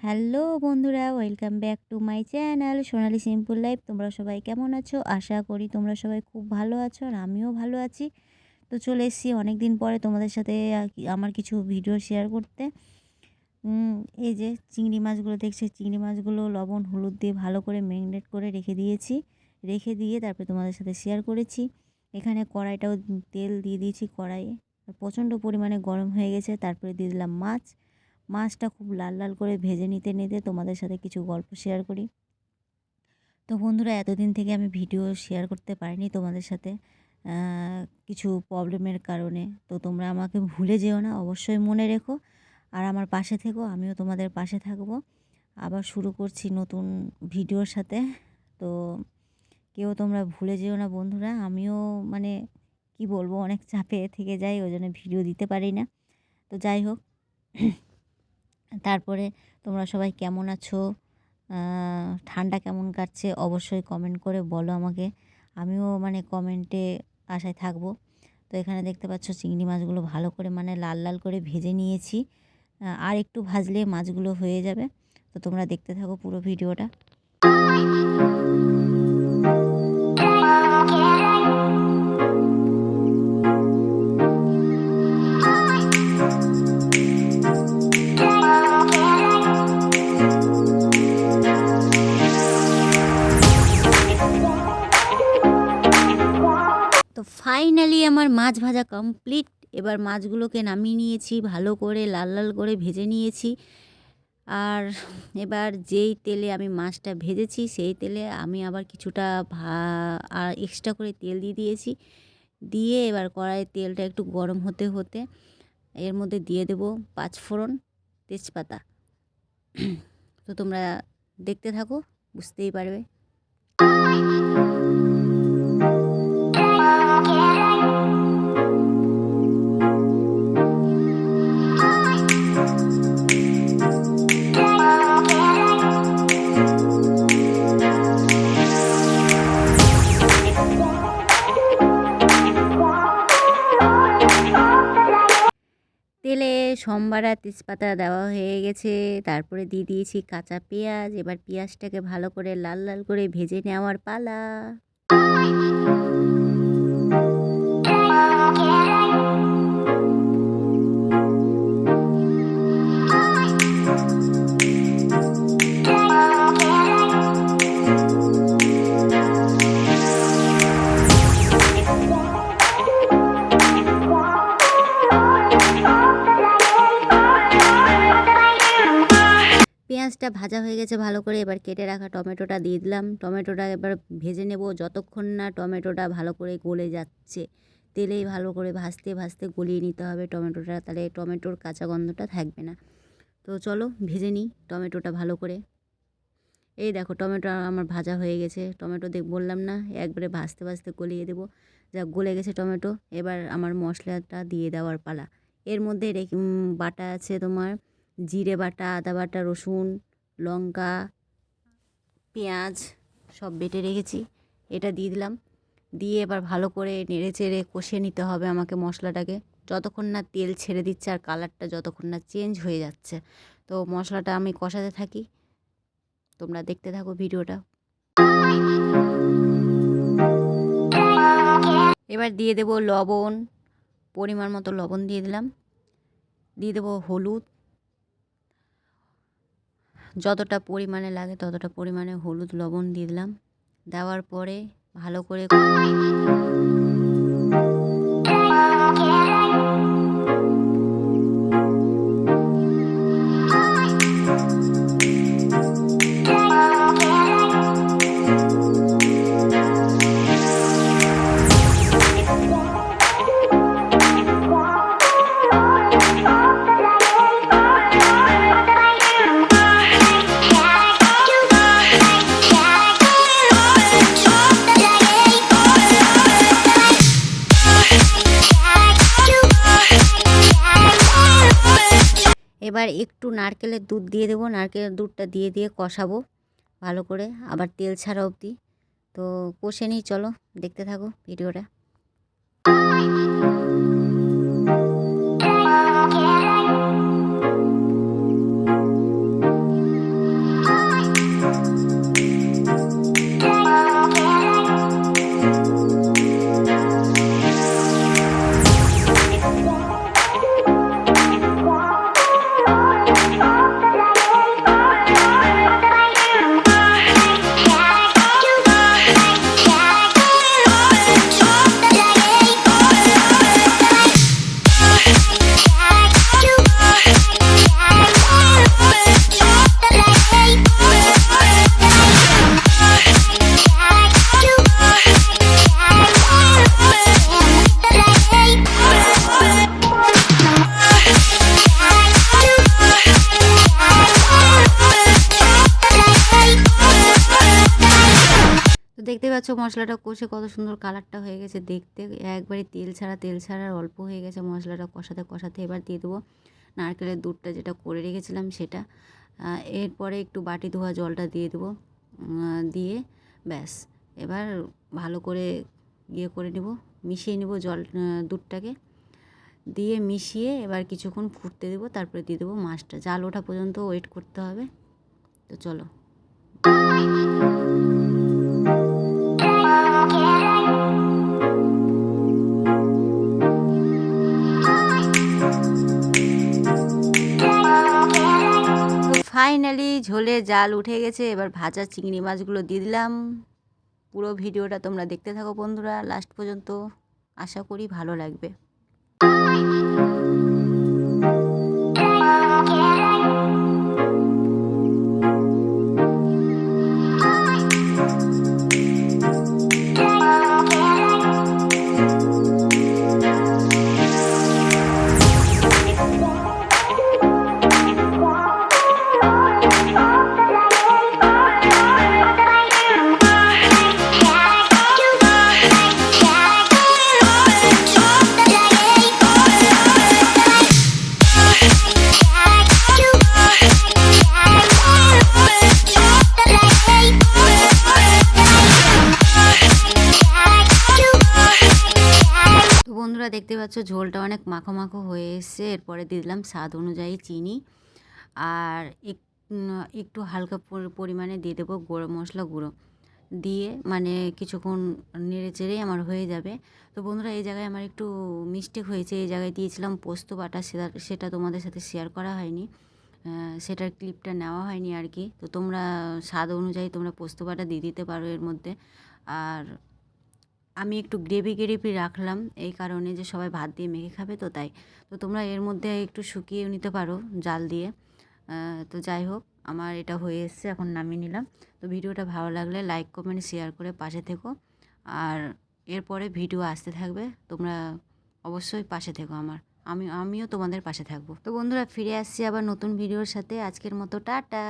Hello বন্ধুরা, welcome back to my channel Sonali simple life. তোমরা সবাই কেমন আছো? আশা করি তোমরা সবাই খুব ভালো আছো, আর আমিও ভালো আছি। তো চলে এসেছি অনেক দিন পরে তোমাদের সাথে আমার কিছু ভিডিও শেয়ার করতে। এই যে চিংড়ি মাছগুলো দেখছি, চিংড়ি মাছগুলো লবণ হলুদ দিয়ে ভালো করে ম্যারিনেট করে রেখে দিয়েছি। রেখে দিয়ে তারপরে তোমাদের সাথে শেয়ার করেছি। এখানে কড়াইটাও তেল দিয়ে দিয়েছি, কড়াইয়ে প্রচণ্ড পরিমাণে গরম হয়ে গেছে। তারপরে দিয়ে দিলাম মাছটা খুব লাল লাল করে ভেজে নিতে নিতে তোমাদের সাথে কিছু গল্প শেয়ার করি। তো বন্ধুরা, এতদিন থেকে আমি ভিডিও শেয়ার করতে পারিনি তোমাদের সাথে কিছু প্রবলেমের কারণে। তো তোমরা আমাকে ভুলে যেও না, অবশ্যই মনে রেখো আর আমার পাশে থেকো, আমিও তোমাদের পাশে থাকবো। আবার শুরু করছি নতুন ভিডিওর সাথে। তো কেউ তোমরা ভুলে যেও না বন্ধুরা। আমিও মানে কি বলবো, অনেক চাপে থেকে যাই, ওই জন্য ভিডিও দিতে পারি না। তো যাই হোক, তারপরে তোমরা সবাই কেমন আছো, ঠান্ডা কেমন কাটছে অবশ্যই কমেন্ট করে বলো আমাকে। আমিও মানে কমেন্টে আশায় থাকবো। তো এখানে দেখতে পাচ্ছ চিংড়ি মাছগুলো ভালো করে মানে লাল লাল করে ভেজে নিয়েছি। আর একটু ভাজলে মাছগুলো হয়ে যাবে। তো তোমরা দেখতে থাকো পুরো ভিডিওটা। তো ফাইনালি আমার মাছ ভাজা কমপ্লিট। এবার মাছগুলোকে নামিয়ে নিয়েছি, ভালো করে লাল লাল করে ভেজে নিয়েছি। আর এবার যেই তেলে আমি মাছটা ভেজেছি সেই তেলে আমি আবার কিছুটা আর এক্সট্রা করে তেল দিয়ে দিয়েছি। দিয়ে এবার কড়াইয়ের তেলটা একটু গরম হতে হতে এর মধ্যে দিয়ে দেব পাঁচফোড়ন, তেজপাতা। তো তোমরা দেখতে থাকো, বুঝতেই পারবে। তেলে সম্বারা তেজপাতা দেওয়া হয়ে গেছে। তারপরে দিয়ে দিয়েছি কাঁচা পেঁয়াজ। এবার পেঁয়াজটাকে ভালো করে লাল লাল করে ভেজে নেওয়ার পালা। পেঁয়াজটা ভাজা হয়ে গেছে ভালো করে। এবার কেটে রাখা টমেটোটা দিয়ে দিলাম। টমেটোটা এবার ভেজে নেব যতক্ষণ না টমেটোটা ভালো করে গলে যাচ্ছে। তেলেই ভালো করে ভাজতে ভাজতে গলিয়ে নিতে হবে টমেটোটা, তাহলে টমেটোর কাঁচা গন্ধটা থাকবে না। তো চলো ভেজে নিই টমেটোটা ভালো করে। এই দেখো টমেটো আমার ভাজা হয়ে গেছে। টমেটো বললাম না একবারে ভাজতে ভাজতে গলিয়ে দেবো। যা গলে গেছে টমেটো, এবার আমার মশলাটা দিয়ে দেওয়ার পালা। এর মধ্যে বাটা আছে তোমার জিরে বাটা, আদা বাটা, রসুন, লঙ্কা, পেঁয়াজ সব বেটে রেখেছি। এটা দিয়ে দিলাম। দিয়ে এবার ভালো করে নেড়ে চেড়ে কষিয়ে নিতে হবে আমাকে মশলাটাকে, যতক্ষণ না তেল ছেড়ে দিচ্ছে আর কালারটা যতক্ষণ না চেঞ্জ হয়ে যাচ্ছে। তো মশলাটা আমি কষাতে থাকি, তোমরা দেখতে থাকো ভিডিওটা। এবার দিয়ে দেব লবণ, পরিমাণ মতো লবণ দিয়ে দিলাম। দিয়ে দেবো হলুদ, যতটা পরিমাণে লাগে ততটা পরিমাণে হলুদ লবণ দিয়ে দিলাম। দেওয়ার পরে ভালো করে এবার একটু নারকেলের দুধ দিয়ে দেবো। নারকেলের দুধটা দিয়ে দিয়ে কষাবো ভালো করে, আবার তেল ছাড়া অবধি। তো কষে নিই, চলো দেখতে থাকো ভিডিওটা। দেখতে পাচ্ছ মশলাটা কষে কত সুন্দর কালারটা হয়ে গেছে দেখতে, একবারে তেল ছাড়া অল্প হয়ে গেছে। মশলাটা কষাতে কষাতে এবার দিয়ে দেবো নারকেলের দুধটা যেটা করে রেখেছিলাম সেটা। এরপরে একটু বাটি ধোয়া জলটা দিয়ে দেবো, দিয়ে ব্যাস এবার ভালো করে করে নেব, মিশিয়ে নেব দুধটাকে দিয়ে মিশিয়ে এবার কিছুক্ষণ ফুটতে দেবো। তারপরে দিয়ে দেবো মাছটা, জাল ওঠা পর্যন্ত ওয়েট করতে হবে। তো চলো। ফাইনালি ঝোলে জাল উঠে গেছে। এবার ভাজা চিংড়ি মাছগুলো দিয়ে দিলাম। পুরো ভিডিওটা তোমরা দেখতে থাকো বন্ধুরা লাস্ট পর্যন্ত, আশা করি ভালো লাগবে। বন্ধুরা দেখতে পাচ্ছ ঝোলটা অনেক মাখো মাখো হয়ে এসছে। এরপরে দিয়ে দিলাম স্বাদ অনুযায়ী চিনি, আর একটু হালকা পরিমাণে দিয়ে দেবো গরম মশলা গুঁড়ো, দিয়ে মানে কিছুক্ষণ নেড়ে চেড়েই আমার হয়ে যাবে। তো বন্ধুরা এই জায়গায় আমার একটু মিস্টেক হয়েছে, এই জায়গায় দিয়েছিলাম পোস্ত বাটা, সেটা তোমাদের সাথে শেয়ার করা হয়নি, সেটার ক্লিপটা নেওয়া হয়নি আর কি। তো তোমরা স্বাদ অনুযায়ী তোমরা পোস্ত বাটা দিয়ে দিতে পারো এর মধ্যে। আর আমি একটু গ্রেভি রাখলাম এই কারণে যে সবাই ভাত দিয়ে মেখে খাবে, তো তাই। তো তোমরা এর মধ্যে একটু শুকিয়ে নিতে পারো জাল দিয়ে। তো যাই হোক আমার এটা হয়ে এসছে, এখন নামিয়ে নিলাম। তো ভিডিওটা ভালো লাগলে লাইক কমেন্ট শেয়ার করে পাশে থেকো, আর এরপরে ভিডিও আসতে থাকবে, তোমরা অবশ্যই পাশে থেকো আমিও তোমাদের পাশে থাকবো। তো বন্ধুরা ফিরে আসছি আবার নতুন ভিডিওর সাথে, আজকের মতো টাটা।